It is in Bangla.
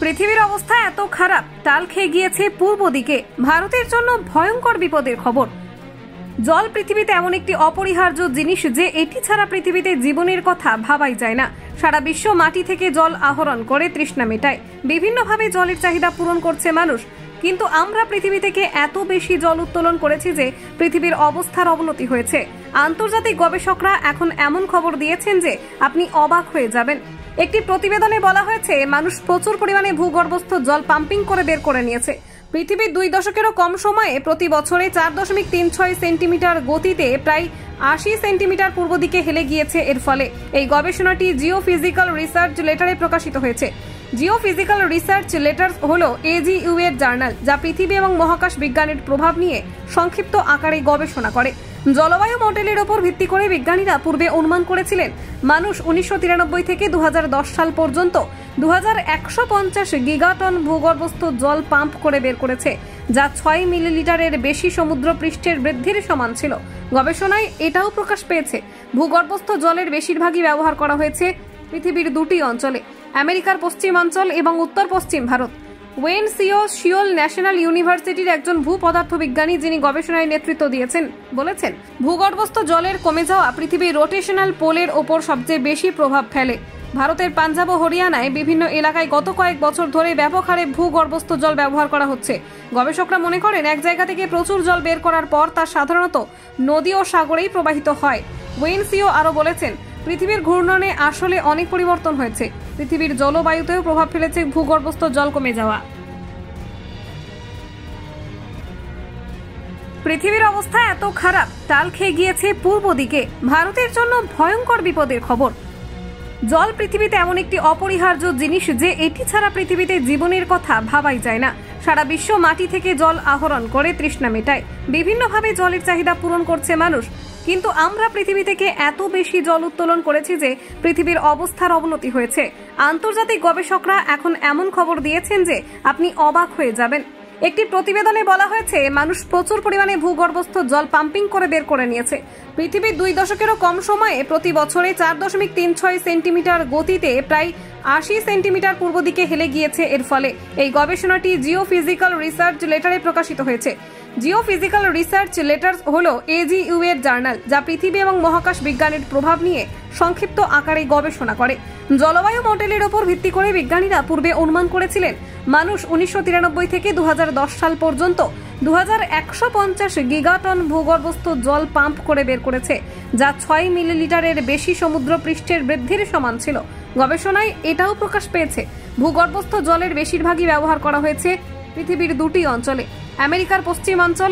পৃথিবীর অবস্থা এত খারাপ, টাল খেয়ে গিয়েছে পূর্ব দিকে। ভারতের জন্য ভয়ঙ্কর বিপদের খবর। জল পৃথিবীতে এমন একটি অপরিহার্য জিনিস যে এটি ছাড়া পৃথিবীতে জীবনের কথা ভাবাই যায় না। সারা বিশ্ব মাটি থেকে জল আহরণ করে তৃষ্ণা মেটায়, বিভিন্নভাবে জলের চাহিদা পূরণ করছে মানুষ। কিন্তু আমরা পৃথিবী থেকে এত বেশি জল উত্তোলন করেছি যে পৃথিবীর অবস্থার অবনতি হয়েছে। আন্তর্জাতিক গবেষকরা এখন এমন খবর দিয়েছেন যে আপনি অবাক হয়ে যাবেন। একটি প্রতিবেদনে বলা হয়েছে মানুষ প্রচুর পরিমাণে ভূগর্ভস্থ জল পাম্পিং করে বের করে নিয়েছে। পৃথিবীর 2 দশকেরও কম সময়ে প্রতি বছরে 4.36 সেন্টিমিটার গতিতে প্রায় 80 সেন্টিমিটার পূর্ব দিকে হেলে গিয়েছে। এর ফলে এই গবেষণাটি জিওফিজিক্যাল রিসার্চ লেটারে প্রকাশিত হয়েছে। জিওফিজিক্যাল রিসার্চ লেটার হলো AGU এর জার্নাল, যা পৃথিবী এবং মহাকাশ বিজ্ঞানের প্রভাব নিয়ে সংক্ষিপ্ত আকারে গবেষণা করে। জলবায়ু মডেলের ওপর ভিত্তি করে বিজ্ঞানীরা পূর্বে অনুমান করেছিলেন মানুষ 1993 থেকে 2010 সাল পর্যন্ত 2150 গিগাটন ভূগর্ভস্থ জল পাম্প করে বের করেছে, যা 6 মিলিলিটারের বেশি সমুদ্র পৃষ্ঠের বৃদ্ধির সমান ছিল। গবেষণায় এটাও প্রকাশ পেয়েছে ভূগর্ভস্থ জলের বেশিরভাগই ব্যবহার করা হয়েছে পৃথিবীর 2টি অঞ্চলে, আমেরিকার পশ্চিমাঞ্চল এবং উত্তর পশ্চিম ভারত। ওয়েন সিওল ন্যাশনাল ইউনিভার্সিটির একজন ভূপদার্থবিজ্ঞানী, যিনি গবেষণায় নেতৃত্ব দিয়েছেন, বলেছেন ভূগর্ভস্থ জলের কমে যাওয়া পৃথিবীর রোটেশনাল পোলের ওপর সবচেয়ে বেশি প্রভাব ফেলে। ভারতের পাঞ্জাব ও হরিয়ানায় বিভিন্ন এলাকায় গত কয়েক বছর ধরে ব্যাপক হারে ভূগর্ভস্থ জল ব্যবহার করা হচ্ছে। গবেষকরা মনে করেন এক জায়গা থেকে প্রচুর জল বের করার পর তা সাধারণত নদী ও সাগরেই প্রবাহিত হয়। ওয়েন আরও বলেছেন পৃথিবীর ঘূর্ণনে আসলে অনেক পরিবর্তন হয়েছে। পৃথিবীর জলবায়ুতেও প্রভাব ফেলেছে ভূগর্ভস্থ জল কমে যাওয়া। পৃথিবীর অবস্থা এত খারাপ, টাল খেয়ে গিয়েছে পূর্ব দিকে। ভারতের জন্য ভয়ঙ্কর বিপদের খবর। জল পৃথিবীতে এমন একটি অপরিহার্য জিনিস যে এটি ছাড়া পৃথিবীতে জীবনের কথা ভাবাই যায় না। সারা বিশ্ব মাটি থেকে জল আহরণ করে তৃষ্ণা মেটায়, বিভিন্নভাবে জলের চাহিদা পূরণ করছে মানুষ। কিন্তু আমরা পৃথিবী থেকে এত বেশি জল উত্তোলন করেছি যে পৃথিবীর অবস্থার অবনতি হয়েছে। আন্তর্জাতিক গবেষকরা এখন এমন খবর দিয়েছেন যে আপনি অবাক হয়ে যাবেন। একটি প্রতিবেদনে বলা হয়েছে মানুষ প্রচুর পরিমাণে ভূগর্ভস্থ জল পাম্পিং করে বের করে নিয়েছে। পৃথিবীর 2 দশকেরও কম সময়ে প্রতি বছরে 4.36 সেন্টিমিটার গতিতে প্রায় 80 সেন্টিমিটার পূর্ব দিকে হেলে গিয়েছে। এর ফলে এই গবেষণাটি জিওফিজিক্যাল রিসার্চ লেটারে প্রকাশিত হয়েছে। জিওফিজিক্যাল রিসার্চ লেটার হলো AGU এর জার্নাল, যা পৃথিবী এবং মহাকাশ বিজ্ঞানের প্রভাব নিয়ে সংক্ষিপ্ত আকারে গবেষণা করে। জলবায়ু মডেলের ওপর ভিত্তি করে বিজ্ঞানীরা পূর্বে অনুমান করেছিলেন মানুষ 1993 থেকে 2010 সাল পর্যন্ত 2150 গিগাটন ভূগর্ভস্থ জল পাম্প করে বের করেছে, যা 6 মিলিলিটারের বেশি সমুদ্র পৃষ্ঠের বৃদ্ধির সমান ছিল। গবেষণায় এটাও প্রকাশ পেয়েছে ভূগর্ভস্থ জলের বেশিরভাগই ব্যবহার করা হয়েছে পৃথিবীর 2টি অঞ্চলে, আমেরিকার পশ্চিমাঞ্চল